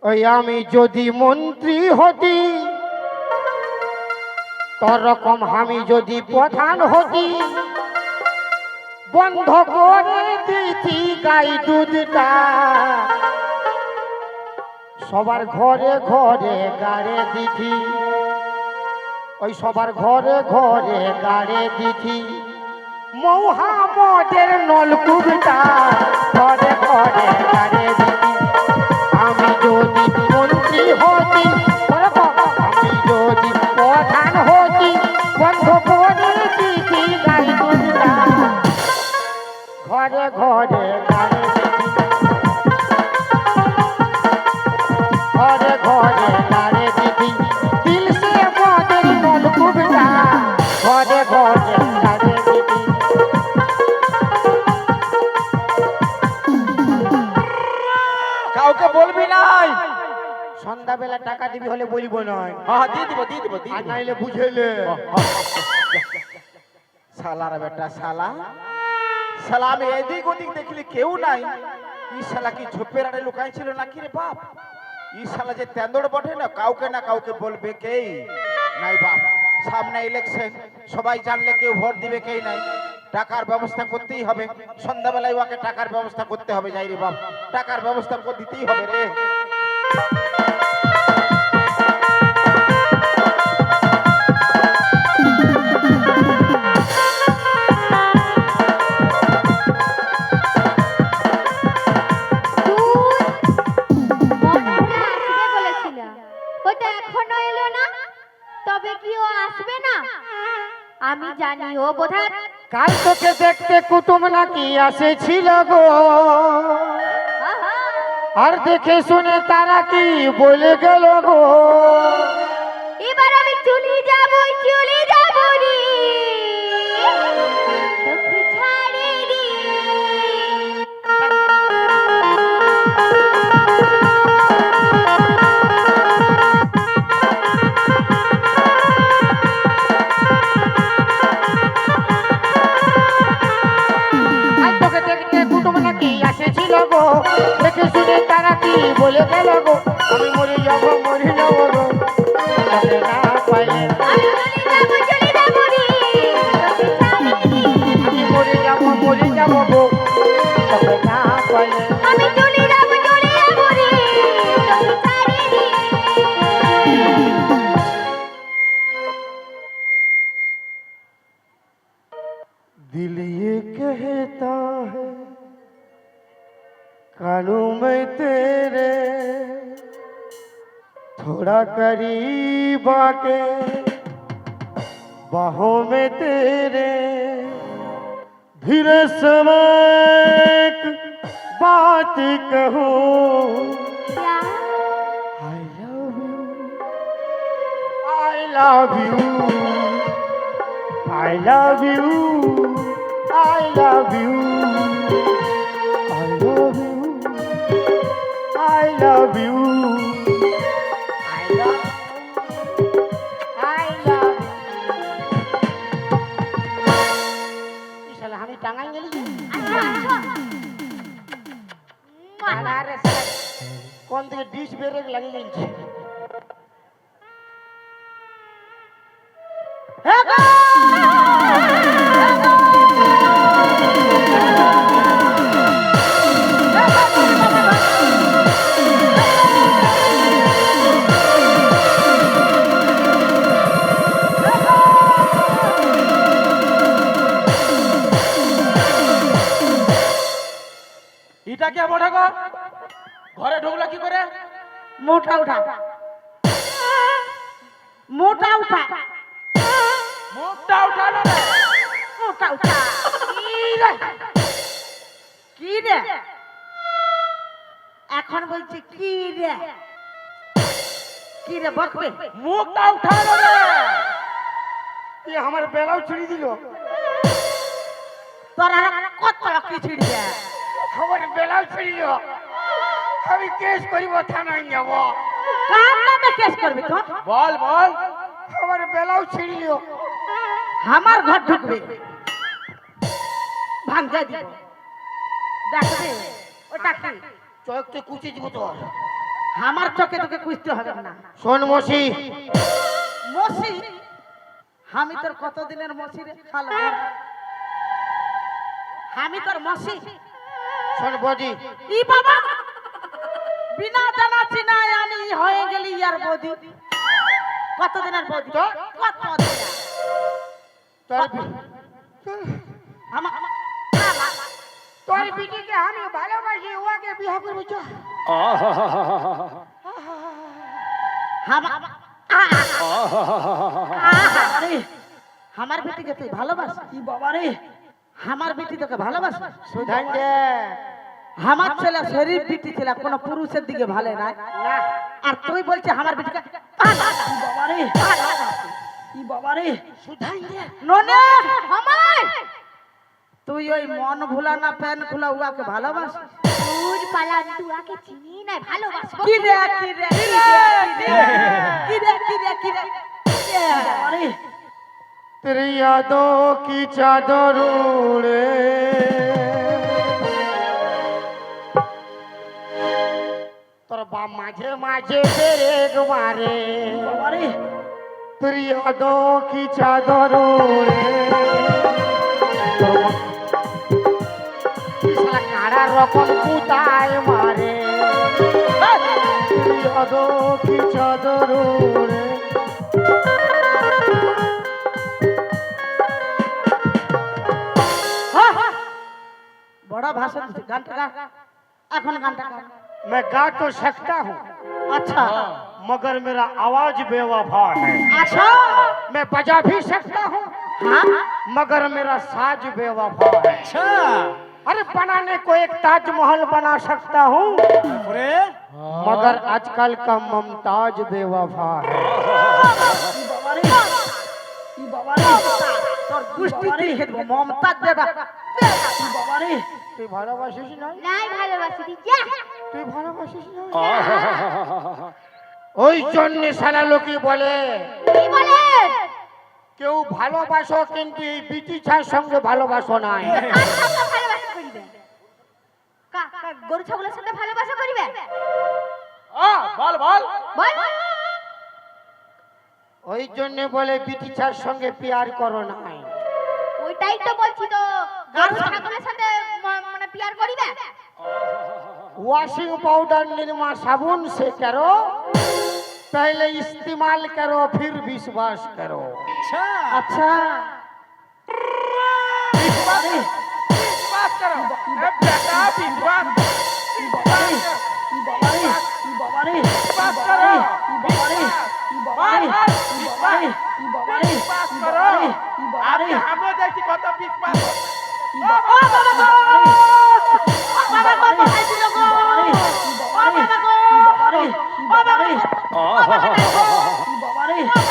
ওই আমি যদি মন্ত্রী হতি তোর রকম আমি যদি প্রধান হতি বন্ধ করে দিতি গাই দুধটা সবার ঘরে ঘরে গাড়ে দিতি ওই সবার ঘরে ঘরে গাড়ে দিতি মহামদের নলকূপটা ঘরে ঘরে গাড়ে দিতি আমি যদি মন্ত্রী হতি আমি যদি প্রধান হতি বন্ধ করে দিতি গাই দুধটা ঘরে ঘরে গাড়ে ঘরে ঘরে গাড়ে দিদি দিল সে মদের নলকূপটা ঘরে ঘরে গাড়ে দিদি কাউকে বলবি নাই। সন্ধ্যাবেলা টাকা দিবি হলে বলবো নয় হ্যাঁ দিয়ে দিব আর নাইলে বুঝেলে শালার বেটা শালা শালা আমি এদিক ওদিক দেখলি কেউ নাই ই শালা কি ঝোপের আড়ে লুকাই ছিল নাকি রে বাপ ই শালা যে তেন্দড় বটে না কাউকে বলবে কেই নাই বাপ সামনে ইলেকশন সবাই জানলে কেউ ভোট দিবে কেই নাই টাকার ব্যবস্থা করতেই হবে সন্ধ্যাবেলায় ওকে টাকার ব্যবস্থা করতে হবে যাই রে বাপ টাকার ব্যবস্থা করে দিতেই হবে রে আমি জানি ও বোধহয় কাল তোকে দেখতে কুটুম নাকি আসেছিল গো আর দেখে শুনে তারা কি বলে গেল গো এবার আমি চলে যাব রে তোকে ছাড়ে রে আসেছিল গো দেখে শুনে তারা কি বলে গেল গো আমি মরে যাবো গো তবে না পাইলে আমি মরে যাবো গো তবে না পাইলে আমি চলে যাব রে তোকে ছাড়ে রে दिल ये कहता है कानूं में तेरे थोड़ा करीब आके बाहों में तेरे धीरे से मैं एक बात कहूँ क्या I love you I love you I love you I love you I love you I love I love you শালা আমি টাঙ্গাই গেলি আরে শালা কোন দিকে ডিশ ব্রেক লাগিয়ে গেছে এটা কি মোটা গো ঘরে ঢুকলো কি করে মোটা উঠা মোটা উঠা মুখটা উঠালো না মোটা উঠা কি রে এখন বলছি কি রে বকবে মুখটা উঠালো না তুই আমার বেলাও ছিঁড়ি দিল তোর আর কত কি ছিঁড়ি দে আমার বেলাও ছিঁড়িল আমি কেস করিব থানায় যাব কার নামে কেস করবি তো বল বল আমার বেলাও ছিঁড়িল আমার ঘর ঢুকবে ভাঙা দিব দেখবে ওটা কি চোখতে কুচি দিব তোর আমার চোখে তোকে খুঁজতে হবে না। শোন মসি, মসি, আমি তোর কতদিনের মসি রে খালো? আমি তোর মসি? শোন বৌদি, ই বাবা, বিনা জানা চিনা আমি হয়ে গেলি ইয়ার বৌদি। কতদিনের বৌদি? কতদিন? তোর আমার তোর বিটিকে আমি ভালোবাসি, ওকে বিয়ে করবো চ। আমার বেটিকে তুই ভালোবাস? কি বাবা রে, আমার বেটি তোকে ভালোবাস? সুধান দে আমার ছেলে শরীর বিটি ছিল, কোনো পুরুষের দিকে ভালো নাই। না, আর তুই বলছিস আমার বেটিকে বাবা রে, কি বাবা রে, সুধান দে ননে আমার তুই ওই মন ভুলা না প্যান খোলা উয়াকে ভালোবাস? দূর পালা, তুয়াকে চিনি নাই, ভালোবাসবো কি রে কি রে কি রে কি রে কি রে কি রে বাবা রে, तेरी यादों की चादर उड़े, তোর বাপ মাঝে মাঝে পেরেক মারে, বাবা রে, तेरी यादों की चादर उड़े, তোর মা- কি শালা কাড়া রকম কুতায় মারে, तेरी यादों की चादर उड़े। बड़ा भाषण दे, गानটা गा, এখন গানটা गा। मैं गा तो सकता हूँ अच्छा मगर मेरा आवाज बेवफा है, अच्छा, मैं बजा भी सकता हूँ हाँ मगर मेरा साज बेवफा है। अरे बनाने को एक ताजमहल बना सकता हूँ मगर आजकल का मुमताज बेवफा है। বাবা রে, কি বাবা রে, তোর দুষ্টি দেখে দেব, মমতাজ দেবা, কি বাবা রে, তুই ভালোবাসিস না, নাই ভালোবাসি দি যা। তুই ভালোবাসিস না, ওই জন্য সারা লোকে বলে কি বলে? কেউ ভালোবাসো কিন্তু এই বিটিছার সঙ্গে ভালোবাসো নাই। কার সঙ্গে ভালোবাসা করিবে? গরু ছাগলের সাথে ভালোবাসা করিবে? বল বল বল। ওই জন্য বলে বিটিছার সঙ্গে প্যার করো নাই। ওইটাই তো বলছি তো, গরু ছাগলের সাথে মানে প্যার করিবে? वॉशिंग पाउडर निरमा साबुन से करो, पहले इस्तेमाल करो फिर विश्वास करो। আচ্ছা বিশ্বাস করো এ বেটা বিশ্বাস কি বাবা রে, কি বাবা রে, কি বাবা রে, বিশ্বাস করো কি বাবা রে, কি বাবা রে, কি বাবা রে, কি বাবা রে, বিশ্বাস কি করো বাবা রে, কি বাবা রে, আমি আমিও দেখছি কত বিশ্বাস কি বাবা রে, বাবা গো, বাবা গো, ভাই দিল গো, কি বাবা রে, কি বাবা রে, কি বাবা রে, কি বাবা রে, কি বাবা রে, কি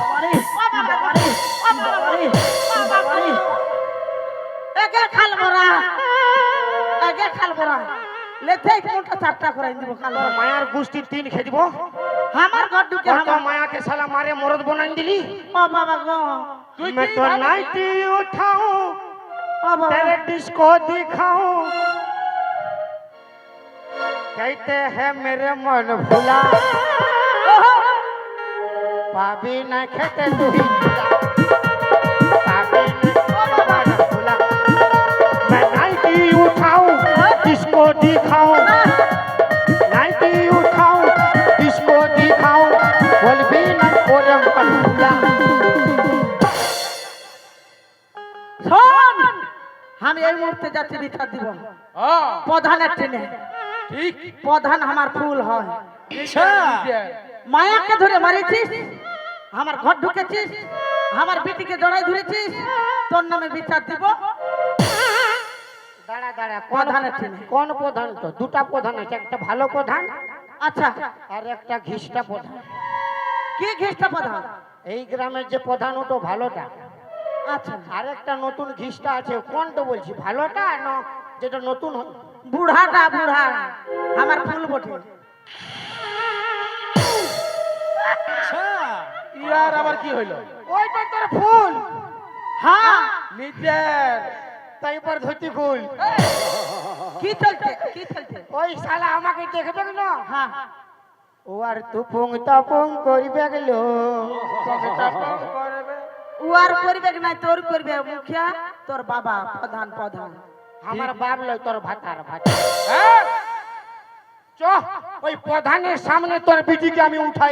বাবা রে, কি বাবা রে, কি বাবা রে, একে খাল ভরা, একে খাল ভরা, লেথে কোনটা চারটা করে দিব খাল তোর ভরা। মায়ার গোষ্ঠী তিন খেয়ে দিব। আমার ঘর ঢুকে তোর তো আমার মায়াকে সালা মারে মরদ বনাই দিলি। ও বাবা গো, मैं तो नाइटी उठाऊं ও বাবা, तेरे डिस्को दिखाऊं, कहते हैं मेरे मन भुला, पाबी न खेते तू ही झूला, पाबी न मन भुला, मैं नाइटी उठाऊं डिस्को दिखाऊं, नाइटी उठाऊं डिस्को दिखाऊं, बोल भी न मेरे मन भुला। শোন, আমি এই মুহূর্তে যাচ্ছি বিচার দিব প্রধানের ট্রেনে। ঠিক প্রধান আমার ফুল হয়, আচ্ছা মায়াকে ধরে মারিছিস, আমার ঘর ঢুকেছিস, আমার বেটিকে জড়াই ধরেছিস, তোর নামে বিচার দিব দাঁড়া দাঁড়া, প্রধানের ট্রেনে। কোন প্রধান? তো দুটা প্রধান আছে, একটা ভালো প্রধান আচ্ছা, আর একটা ঘিষ্টা প্রধান। কি ঘেষ্টা প্রধান? এই গ্রামের যে প্রধান ওটা ভালোটা, আচ্ছা, আর একটা নতুন ঘিষ্টা আছে, কোনটা বলছি, ভালোটা না যেটা নতুন হয়? বুড়াটা বুড়া আমার ফুল বটে। আচ্ছা ইয়ার আবার কি হইলো? ওইটা তোর ফুল, হ্যাঁ, নিজের তাই পর ধুতি ফুল। কি চলছে কি চলছে? ওই শালা আমাকে দেখবে না, হ্যাঁ, ও আর তুপুং তাপুং করিবে গেল করবে ও আর করবে না, তোর করবে মুখিয়া, তোর বাবা প্রধান প্রধান। আমার বাপ লয় তোর ভাতার ভাত চ ওই প্রধানের সামনে তোর বিটিকে আমি উঠাই